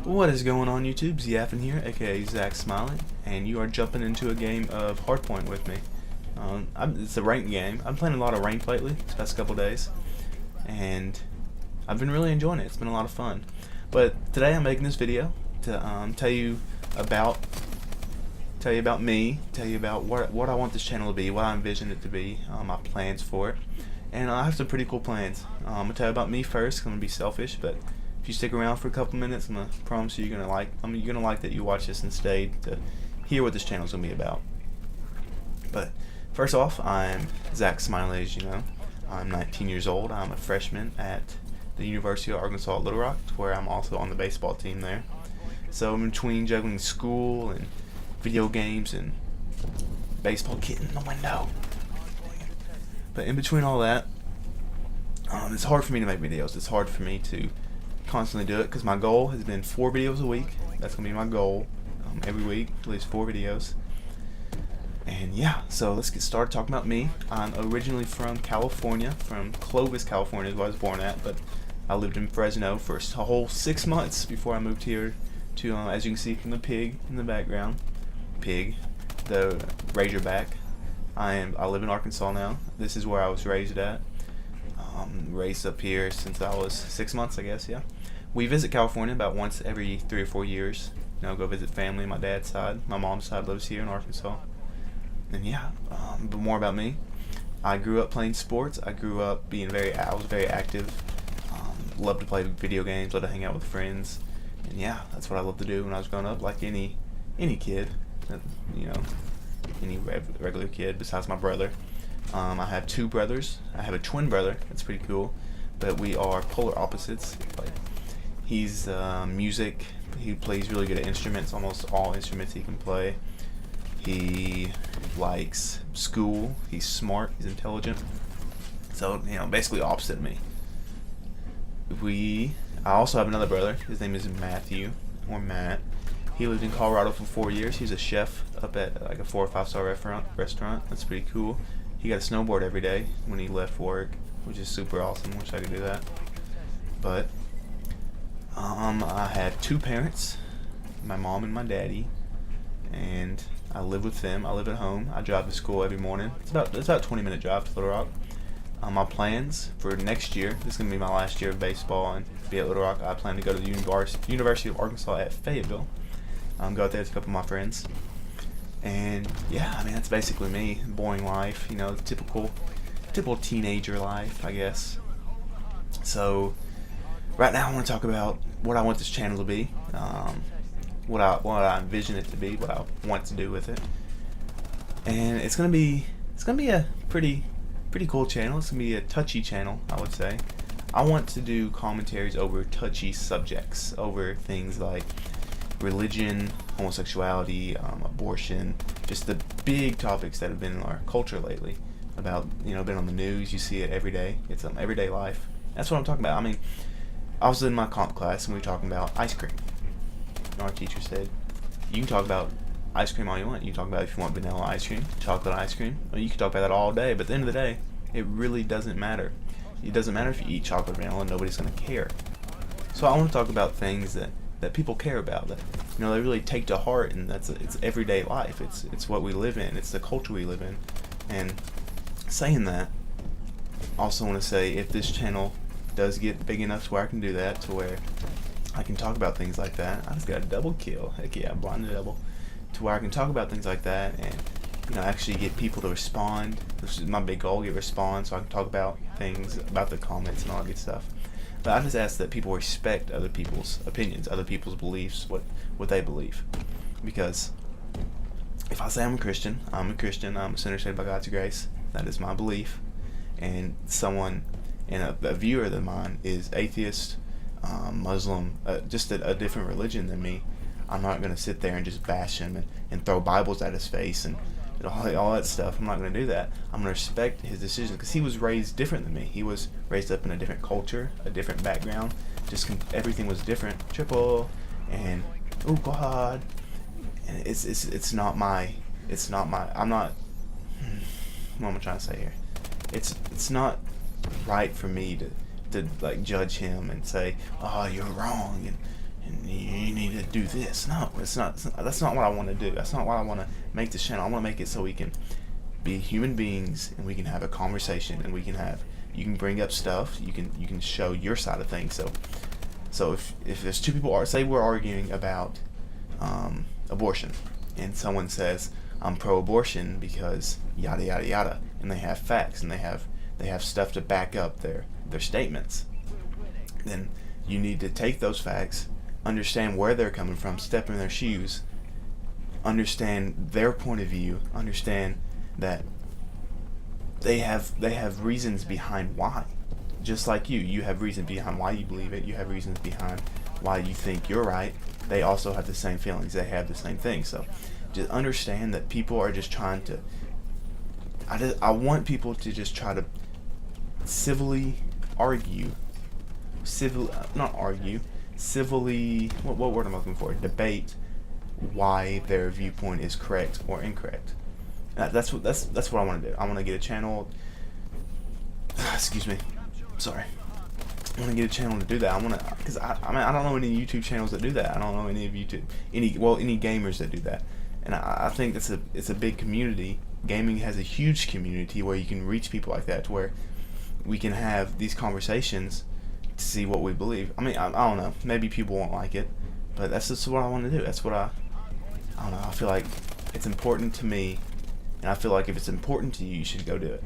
What is going on YouTube? ZIAFN here, aka Zach Smiley, and you are jumping into a game of Hardpoint with me. It's a ranked game. I'm playing a lot of ranked lately, this past couple days, and I've been really enjoying it. It's been a lot of fun. But today I'm making this video to tell you about me, tell you about what I want this channel to be, what I envision it to be, my plans for it, and I have some pretty cool plans. I'm gonna tell you about me first. I'm gonna be selfish, but if you stick around for a couple minutes, I'm gonna promise you you're gonna like that you watch this and stay to hear what this channel is gonna be about. But first off, I'm Zach Smiley, as you know. I'm 19 years old. I'm a freshman at the University of Arkansas at Little Rock, where I'm also on the baseball team there. So in between juggling school and video games and baseball kit in the window, but in between all that, it's hard for me to make videos. It's hard for me to constantly do it because my goal has been 4 videos a week. That's gonna be my goal every week, at least 4 videos. And yeah, so let's get started talking about me. I'm originally from California, from Clovis, California is where I was born at, but I lived in Fresno for a whole 6 months before I moved here to, as you can see from the pig in the background, the Razorback. I live in Arkansas now. This is where I was raised at. Raised up here since I was 6 months, I guess. Yeah, we visit California about once every 3 or 4 years. Go visit family. My dad's side, my mom's side lives here in Arkansas. And yeah, but more about me. I grew up playing sports. I grew up I was very active. Loved to play video games. Loved to hang out with friends. And yeah, that's what I loved to do when I was growing up, like any kid, any regular kid besides my brother. I have 2 brothers. I have a twin brother. That's pretty cool. But we are polar opposites. He's music. He plays really good at instruments. Almost all instruments he can play. He likes school. He's smart. He's intelligent. So basically opposite of me. I also have another brother. His name is Matthew, or Matt. He lived in Colorado for 4 years. He's a chef up at like a 4 or 5-star restaurant. That's pretty cool. He got a snowboard every day when he left work, which is super awesome. Wish I could do that. But I have 2 parents, my mom and my daddy, and I live with them. I live at home. I drive to school every morning. It's about a 20-minute drive to Little Rock. My plans for next year, this is going to be my last year of baseball and be at Little Rock. I plan to go to the University of Arkansas at Fayetteville. Go out there with a couple of my friends. And yeah, that's basically me. Boring life, typical teenager life, I guess. So right now I want to talk about what I want this channel to be, what I envision it to be, what I want to do with it. And it's gonna be a pretty cool channel. It's gonna be a touchy channel, I would say. I want to do commentaries over touchy subjects, over things like religion, homosexuality, abortion, just the big topics that have been in our culture lately. Been on the news. You see it every day. It's everyday life. That's what I'm talking about. I was in my comp class and we were talking about ice cream. And our teacher said, you can talk about ice cream all you want. You can talk about if you want vanilla ice cream, chocolate ice cream. You can talk about that all day. But at the end of the day, it really doesn't matter. It doesn't matter if you eat chocolate or vanilla. Nobody's going to care. So I want to talk about things that people care about, that they really take to heart, and it's everyday life. It's what we live in. It's the culture we live in. And saying that, I also want to say, if this channel does get big enough to where I can do that, to where I can talk about things like that, I just got a double kill. Heck yeah, blinded double. To where I can talk about things like that and actually get people to respond. This is my big goal: get response, so I can talk about things, about the comments and all that good stuff. But I just ask that people respect other people's opinions, other people's beliefs, what they believe. Because if I say I'm a Christian, I'm a sinner saved by God's grace. That is my belief. And someone, and a viewer of mine is atheist, Muslim, just a different religion than me, I'm not going to sit there and just bash him and throw Bibles at his face and all that stuff. I'm not going to do that. I'm going to respect his decisions because he was raised different than me. He was raised up in a different culture, a different background. Everything was different. Triple and oh God, and it's not my. I'm not. What am I trying to say here? It's not right for me to like judge him and say, oh, you're wrong, and do this. No, it's not. That's not what I want to do. That's not what I want to make this channel. I want to make it so we can be human beings and we can have a conversation and you can bring up stuff. You can show your side of things. So if there's two people, say we're arguing about abortion, and someone says I'm pro-abortion because yada yada yada, and they have facts and they have stuff to back up their statements, then you need to take those facts, understand where they're coming from, step in their shoes, understand their point of view, understand that they have reasons behind why. Just like you have reasons behind why you believe it. You have reasons behind why you think you're right. They also have the same feelings. They have the same things. So just understand that people are just trying to. I want people to just try to civilly argue, not argue, civilly. What word am I looking for? Debate why their viewpoint is correct or incorrect. That's what I want to do. I want to get a channel. Excuse me. Sorry. I want to get a channel to do that. I want to, because I don't know any YouTube channels that do that. I don't know any of any gamers that do that. And I think it's a big community. Gaming has a huge community where you can reach people like that, to where we can have these conversations to see what we believe. I mean, I don't know. Maybe people won't like it, but that's just what I want to do. That's what I don't know. I feel like it's important to me, and I feel like if it's important to you, you should go do it.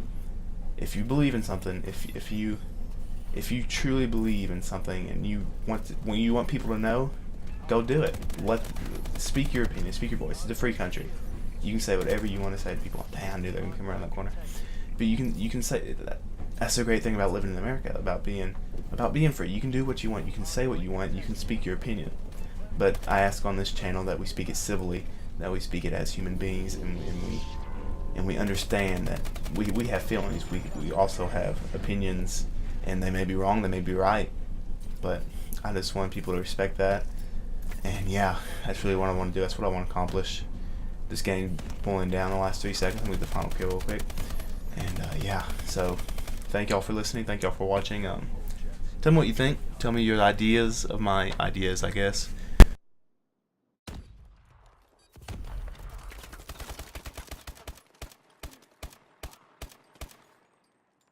If you believe in something, if you truly believe in something and when you want people to know, go do it. Speak your opinion, speak your voice. It's a free country. You can say whatever you want to say to people. Damn, I knew they were gonna come around that corner. But you can say that. That's the great thing about living in America, about being free. You can do what you want. You can say what you want. You can speak your opinion. But I ask on this channel that we speak it civilly, that we speak it as human beings, and we understand that we have feelings. We also have opinions, and they may be wrong, they may be right, but I just want people to respect that. And yeah, that's really what I want to do. That's what I want to accomplish. This game pulling down the last 3 seconds. Let me do the final kill real quick. And yeah, so thank y'all for listening. Thank y'all for watching. Tell me what you think. Tell me your ideas of my ideas, I guess.